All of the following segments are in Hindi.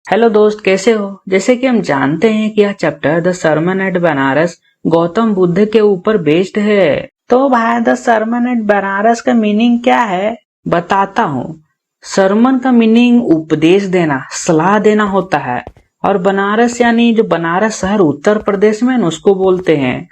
हेलो दोस्त, कैसे हो। जैसे कि हम जानते हैं कि यह chapter the sermon at Banaras Gautam Buddha के ऊपर बेस्ड है। तो भाई द सरमन एट बनारस का मीनिंग क्या है बताता हूँ। सरमन का मीनिंग उपदेश देना, सलाह देना होता है। और बनारस यानी जो बनारस शहर उत्तर प्रदेश में उसको बोलते हैं।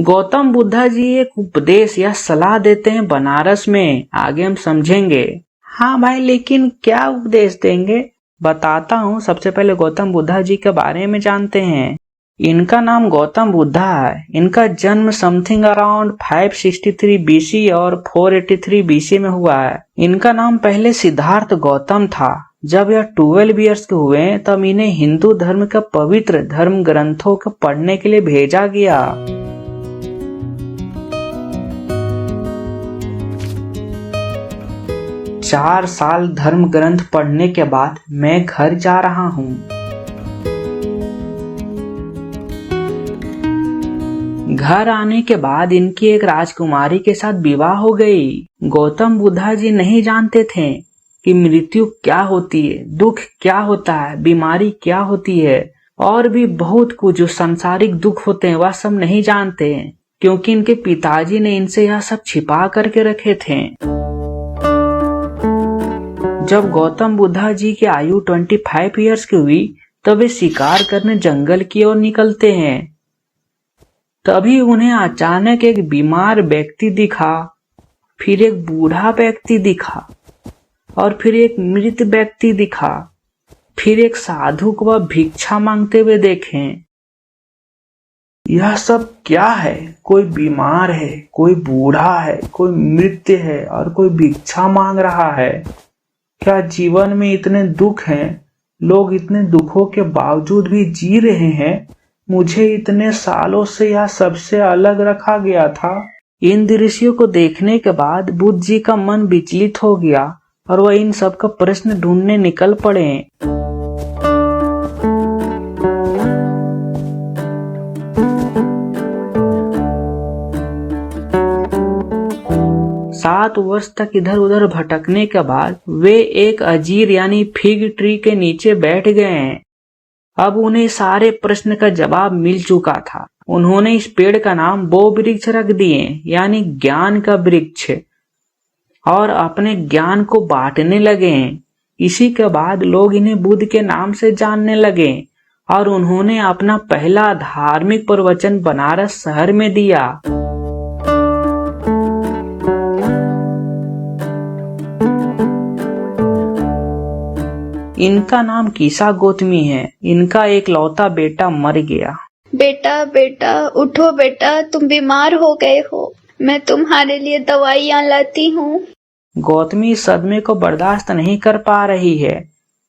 गौतम बुद्धा जी एक उपदेश या सलाह देते हैं बनारस में, आगे हम समझेंगे। हाँ भाई, लेकिन क्या उपदेश देंगे बताता हूँ। सबसे पहले गौतम बुद्धा जी के बारे में जानते हैं। इनका नाम गौतम बुद्धा है। इनका जन्म समथिंग अराउंड 563 बीसी और 483 बीसी में हुआ है। इनका नाम पहले सिद्धार्थ गौतम था। जब यह 12 ईयर्स के हुए तब इन्हें हिंदू धर्म के पवित्र धर्म ग्रंथों को पढ़ने के लिए भेजा गया। 4 साल धर्म ग्रंथ पढ़ने के बाद मैं घर जा रहा हूँ। घर आने के बाद इनकी एक राजकुमारी के साथ विवाह हो गई। गौतम बुद्धा जी नहीं जानते थे कि मृत्यु क्या होती है, दुख क्या होता है, बीमारी क्या होती है और भी बहुत कुछ जो सांसारिक दुख होते हैं वह सब नहीं जानते हैं, क्योंकि इनके पिताजी ने इनसे यह सब छिपा करके रखे थे। जब गौतम बुद्धा जी की आयु 25 ईयर्स की हुई तब वे शिकार करने जंगल की ओर निकलते हैं। तभी उन्हें अचानक एक बीमार व्यक्ति दिखा, फिर एक बूढ़ा व्यक्ति दिखा और फिर एक मृत व्यक्ति दिखा। फिर एक साधु को वह भिक्षा मांगते हुए देखे। यह सब क्या है? कोई बीमार है, कोई बूढ़ा है, कोई मृत है और कोई भिक्षा मांग रहा है। क्या जीवन में इतने दुख हैं? लोग इतने दुखों के बावजूद भी जी रहे हैं। मुझे इतने सालों से यह सबसे अलग रखा गया था। इन दृश्यों को देखने के बाद बुद्ध जी का मन विचलित हो गया और वह इन सब का प्रश्न ढूंढने निकल पड़े। सात वर्ष तक इधर उधर भटकने के बाद वे एक अंजीर यानी फिग ट्री के नीचे बैठ गए। अब उन्हें सारे प्रश्न का जवाब मिल चुका था। उन्होंने इस पेड़ का नाम बो वृक्ष रख दिए, यानी ज्ञान का वृक्ष, और अपने ज्ञान को बांटने लगे। इसी के बाद लोग इन्हें बुद्ध के नाम से जानने लगे और उन्होंने अपना पहला धार्मिक प्रवचन बनारस शहर में दिया। इनका नाम कीसा गौतमी है। इनका एक लौता बेटा मर गया। बेटा बेटा उठो बेटा, तुम बीमार हो गए हो, मैं तुम्हारे लिए दवाइयाँ लाती हूँ। गौतमी सदमे को बर्दाश्त नहीं कर पा रही है।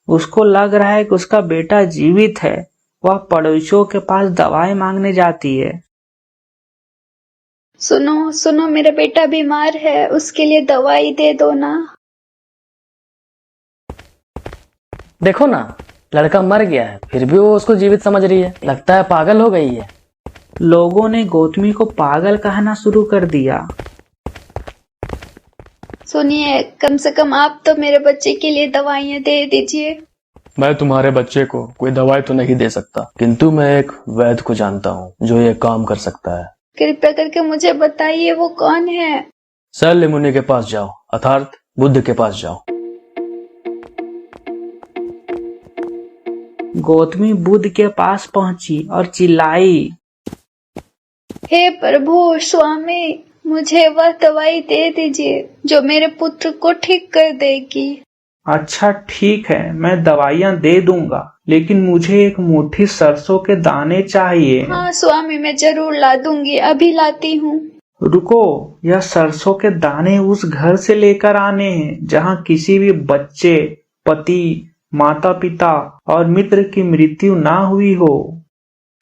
उसको लग रहा है कि उसका बेटा जीवित है। वह पड़ोसियों के पास दवाई मांगने जाती है। सुनो सुनो, मेरा बेटा बीमार है, उसके लिए दवाई दे दो ना। देखो ना, लड़का मर गया है फिर भी वो उसको जीवित समझ रही है। लगता है पागल हो गई है। लोगों ने गौतमी को पागल कहना शुरू कर दिया। सुनिए, कम से कम आप तो मेरे बच्चे के लिए दवाइयाँ दे दीजिए। मैं तुम्हारे बच्चे को कोई दवाई तो नहीं दे सकता, किंतु मैं एक वैद्य को जानता हूँ जो ये काम कर सकता है। कृपया करके मुझे बताइए वो कौन है। शल्य मुनि के पास जाओ, अर्थात बुद्ध के पास जाओ। गौतमी बुद्ध के पास पहुंची और चिल्लाई, हे प्रभु स्वामी, मुझे वह दवाई दे दीजिए जो मेरे पुत्र को ठीक कर देगी। अच्छा ठीक है, मैं दवाइयाँ दे दूंगा, लेकिन मुझे एक मुट्ठी सरसों के दाने चाहिए। हाँ स्वामी, मैं जरूर ला दूंगी, अभी लाती हूँ। रुको, यह सरसों के दाने उस घर से लेकर आने हैं जहाँ किसी भी बच्चे, पति, माता पिता और मित्र की मृत्यु ना हुई हो।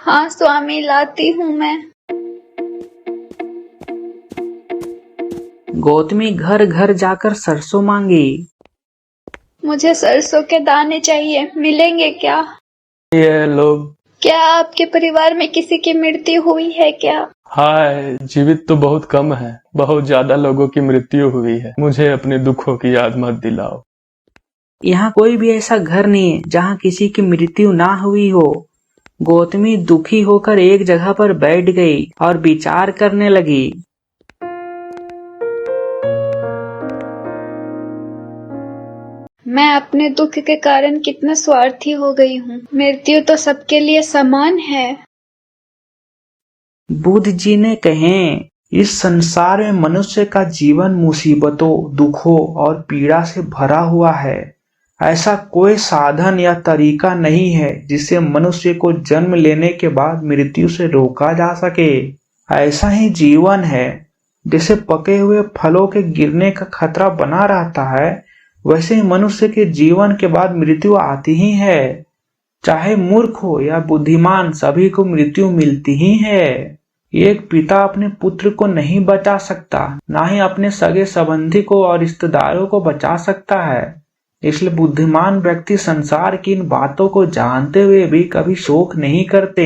हाँ स्वामी, लाती हूँ मैं। गौतमी घर घर जाकर सरसों मांगी। मुझे सरसों के दाने चाहिए, मिलेंगे क्या? ये लोग। क्या आपके परिवार में किसी की मृत्यु हुई है क्या? हाय, जीवित तो बहुत कम है, बहुत ज्यादा लोगों की मृत्यु हुई है। मुझे अपने दुखों की याद मत दिलाओ। यहाँ कोई भी ऐसा घर नहीं है जहाँ किसी की मृत्यु ना हुई हो। गौतमी दुखी होकर एक जगह पर बैठ गई और विचार करने लगी। मैं अपने दुख के कारण कितना स्वार्थी हो गई हूँ। मृत्यु तो सबके लिए समान है। बुद्ध जी ने कहे, इस संसार में मनुष्य का जीवन मुसीबतों, दुखों और पीड़ा से भरा हुआ है। ऐसा कोई साधन या तरीका नहीं है जिससे मनुष्य को जन्म लेने के बाद मृत्यु से रोका जा सके। ऐसा ही जीवन है। जैसे पके हुए फलों के गिरने का खतरा बना रहता है, वैसे ही मनुष्य के जीवन के बाद मृत्यु आती ही है। चाहे मूर्ख हो या बुद्धिमान, सभी को मृत्यु मिलती ही है। एक पिता अपने पुत्र को नहीं बचा सकता, ना ही अपने सगे संबंधी को और रिश्तेदारों को बचा सकता है। इसलिए बुद्धिमान व्यक्ति संसार की इन बातों को जानते हुए भी कभी शोक नहीं करते।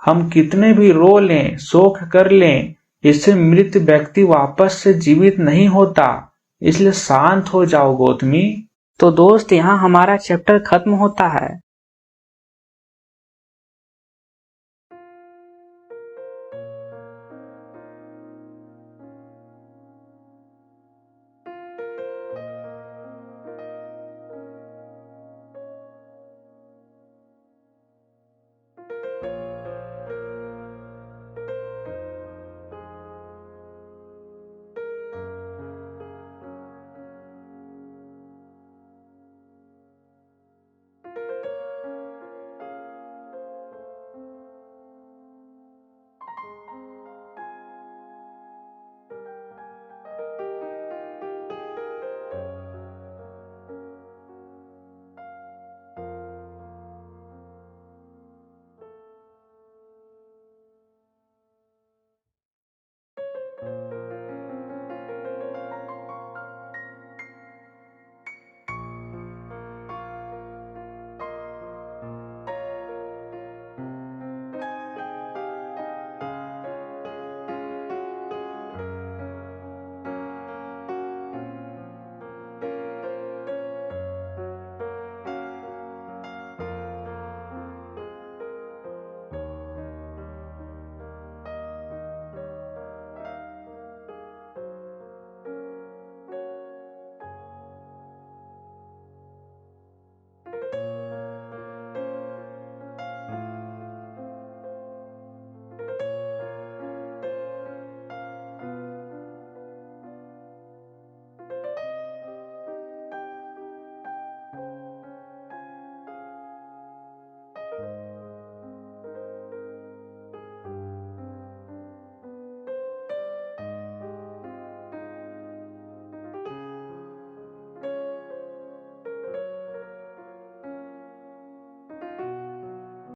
हम कितने भी रो लें, शोक कर लें, इससे मृत व्यक्ति वापस से जीवित नहीं होता। इसलिए शांत हो जाओ गौतमी। तो दोस्त, यहाँ हमारा चैप्टर खत्म होता है।